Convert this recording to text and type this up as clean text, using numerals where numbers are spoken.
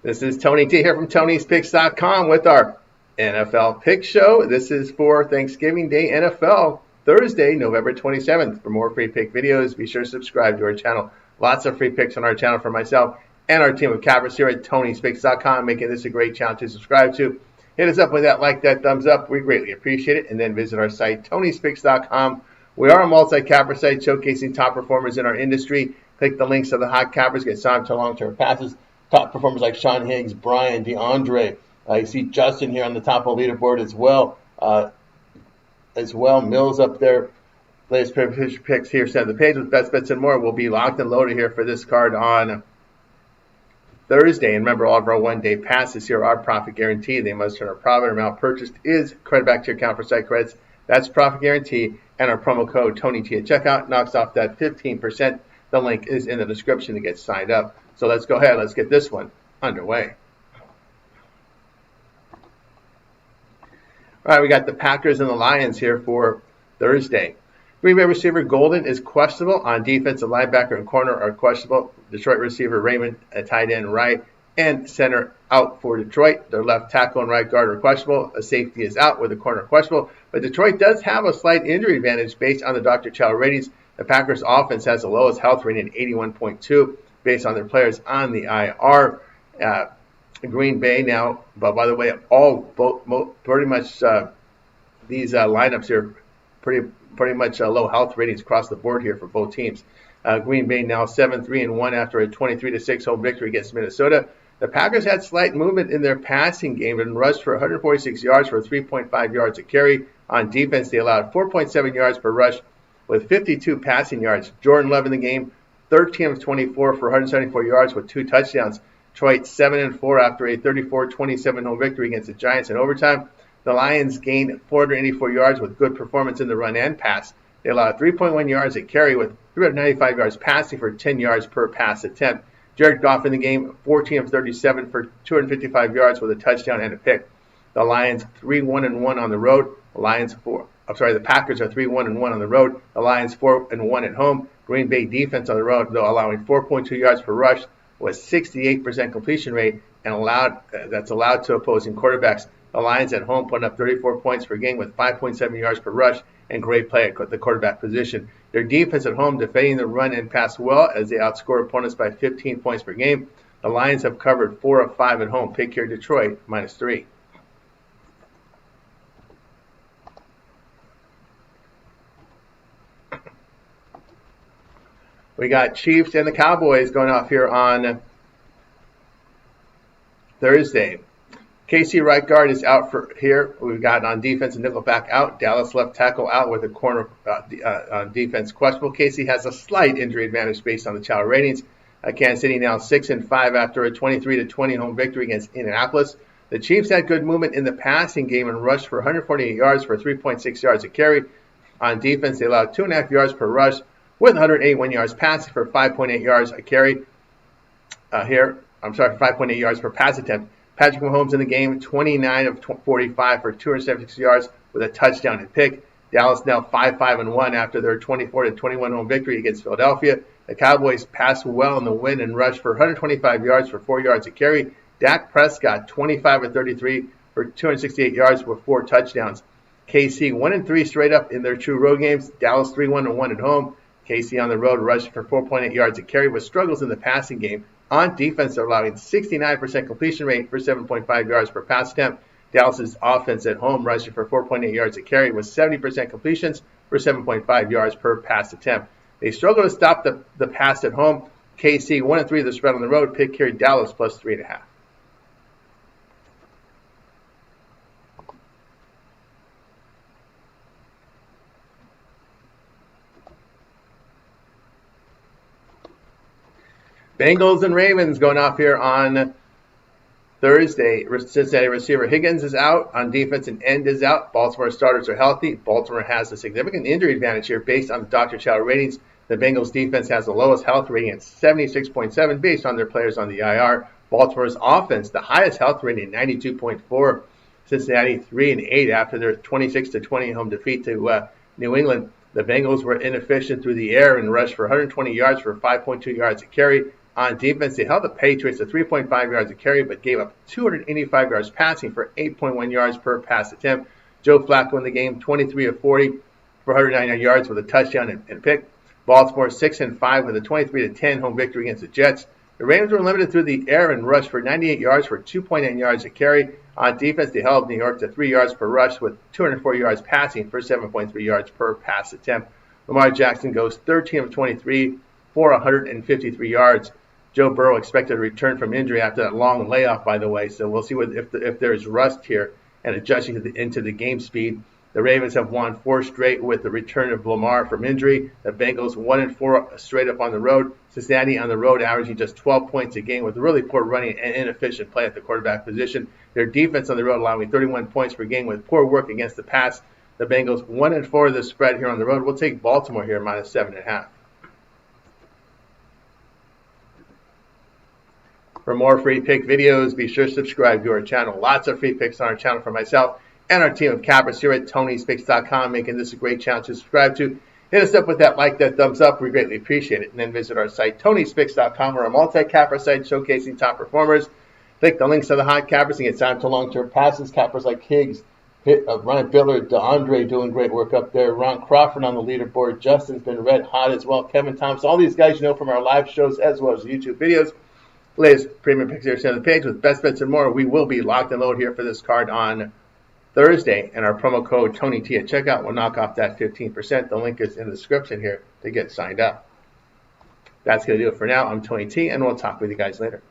This is Tony T here from Tony'sPicks.com with our NFL Pick Show. This is for Thanksgiving Day NFL, Thursday, November 27th. For more free pick videos, be sure to subscribe to our channel. Lots of free picks on our channel for myself and our team of cappers here at Tony'sPicks.com, making this a great channel to subscribe to. Hit us up with that like, that thumbs up. We greatly appreciate it. And then visit our site, Tony'sPicks.com. We are a multi-capper site showcasing top performers in our industry. Click the links of the hot cappers, get signed to long-term passes. Top performers like Sean Higgs, Brian, DeAndre. You see Justin here on the top of the leaderboard as well. Mills up there. Latest picks here, set the page with best bets and more. Will be locked and loaded here for this card on Thursday. And remember, all of our one-day passes here are profit guaranteed. They must turn a profit. Amount purchased is credit back to your account for site credits. That's profit guarantee. And our promo code TonyT at checkout knocks off that 15%. The link is in the description to get signed up. So let's go ahead. Let's get this one underway. All right, we got the Packers and the Lions here for Thursday. Green Bay receiver Golden is questionable. On defensive linebacker and corner are questionable. Detroit receiver Raymond, a tight end right, and center out for Detroit. Their left tackle and right guard are questionable. A safety is out with a corner questionable. But Detroit does have a slight injury advantage based on the Dr. Chow ratings. The Packers offense has the lowest health rating at 81.2 based on their players on the IR. Green Bay now, but by the way, pretty much these lineups here, pretty much low health ratings across the board here for both teams. Green Bay now 7-3-1 after a 23-6 home victory against Minnesota. The Packers had slight movement in their passing game and rushed for 146 yards for 3.5 yards a carry. On defense, they allowed 4.7 yards per rush with 52 passing yards. Jordan Love in the game, 13 of 24 for 174 yards with 2 touchdowns. Detroit 7-4 after a 34-27 home victory against the Giants in overtime. The Lions gained 484 yards with good performance in the run and pass. They allowed 3.1 yards a carry with 395 yards passing for 10 yards per pass attempt. Jared Goff in the game, 14 of 37 for 255 yards with a touchdown and a pick. The Lions 3-1-1 on the road. The Packers are 3-1-1 on the road. The Lions 4-1 at home. Green Bay defense on the road, though, allowing 4.2 yards per rush with 68% completion rate and that's allowed to opposing quarterbacks. The Lions at home putting up 34 points per game with 5.7 yards per rush and great play at the quarterback position. Their defense at home defending the run and pass well as they outscore opponents by 15 points per game. The Lions have covered 4 of 5 at home. Pick here Detroit -3. We got Chiefs and the Cowboys going off here on Thursday. KC right guard is out for here. We've got on defense a nickelback out. Dallas left tackle out with a corner on defense questionable. KC has a slight injury advantage based on the Chow ratings. Kansas City now 6-5 after a 23-20 home victory against Indianapolis. The Chiefs had good movement in the passing game and rushed for 148 yards for 3.6 yards a carry. On defense, they allowed 2.5 yards per rush with 181 yards passing for 5.8 yards a carry. 5.8 yards per pass attempt. Patrick Mahomes in the game, 29 of 45 for 276 yards with a touchdown and pick. Dallas now 5-1 after their 24-21 home victory against Philadelphia. The Cowboys passed well in the win and rushed for 125 yards for 4 yards a carry. Dak Prescott, 25 of 33 for 268 yards with 4 touchdowns. KC 1-3 straight up in their true road games. Dallas 3-1-1 at home. KC on the road rushed for 4.8 yards a carry with struggles in the passing game. On defense, they're allowing 69% completion rate for 7.5 yards per pass attempt. Dallas's offense at home rushing for 4.8 yards a carry with 70% completions for 7.5 yards per pass attempt. They struggle to stop the pass at home. KC 1-3 the spread on the road. Pick here Dallas +3.5. Bengals and Ravens going off here on Thursday. Cincinnati receiver Higgins is out. On defense, an end is out. Baltimore starters are healthy. Baltimore has a significant injury advantage here based on the Dr. Chow ratings. The Bengals defense has the lowest health rating at 76.7 based on their players on the IR. Baltimore's offense, the highest health rating, 92.4. Cincinnati 3-8 after their 26-20 home defeat to New England. The Bengals were inefficient through the air and rushed for 120 yards for 5.2 yards a carry. On defense, they held the Patriots to 3.5 yards a carry, but gave up 285 yards passing for 8.1 yards per pass attempt. Joe Flacco in the game, 23 of 40 for 199 yards with a touchdown and pick. Baltimore 6-5 with a 23-10 home victory against the Jets. The Ravens were limited through the air and rushed for 98 yards for 2.8 yards a carry. On defense, they held New York to 3 yards per rush with 204 yards passing for 7.3 yards per pass attempt. Lamar Jackson goes 13 of 23 for 153 yards. Joe Burrow expected to return from injury after that long layoff, by the way, so we'll see if there's rust here and adjusting into the game speed. The Ravens have won 4 straight with the return of Lamar from injury. The Bengals 1-4 straight up on the road. Cincinnati on the road averaging just 12 points a game with really poor running and inefficient play at the quarterback position. Their defense on the road allowing 31 points per game with poor work against the pass. The Bengals 1-4 the spread here on the road. We'll take Baltimore here minus 7.5. For more free pick videos, be sure to subscribe to our channel. Lots of free picks on our channel for myself and our team of cappers here at Tony'sPicks.com, making this a great channel to subscribe to. Hit us up with that like, that thumbs up. We greatly appreciate it. And then visit our site, Tony'sPicks.com. We're a multi-capper site showcasing top performers. Click the links to the hot cappers and get signed to long-term passes. Cappers like Higgs, Ryan Billard, DeAndre doing great work up there. Ron Crawford on the leaderboard. Justin's been red hot as well. Kevin Thompson. All these guys you know from our live shows as well as YouTube videos. Latest premium picks here on the page with best bets and more. We will be locked and loaded here for this card on Thursday, and our promo code TonyT at checkout will knock off that 15%. The link is in the description here to get signed up. That's going to do it for now. I'm Tony T, and we'll talk with you guys later.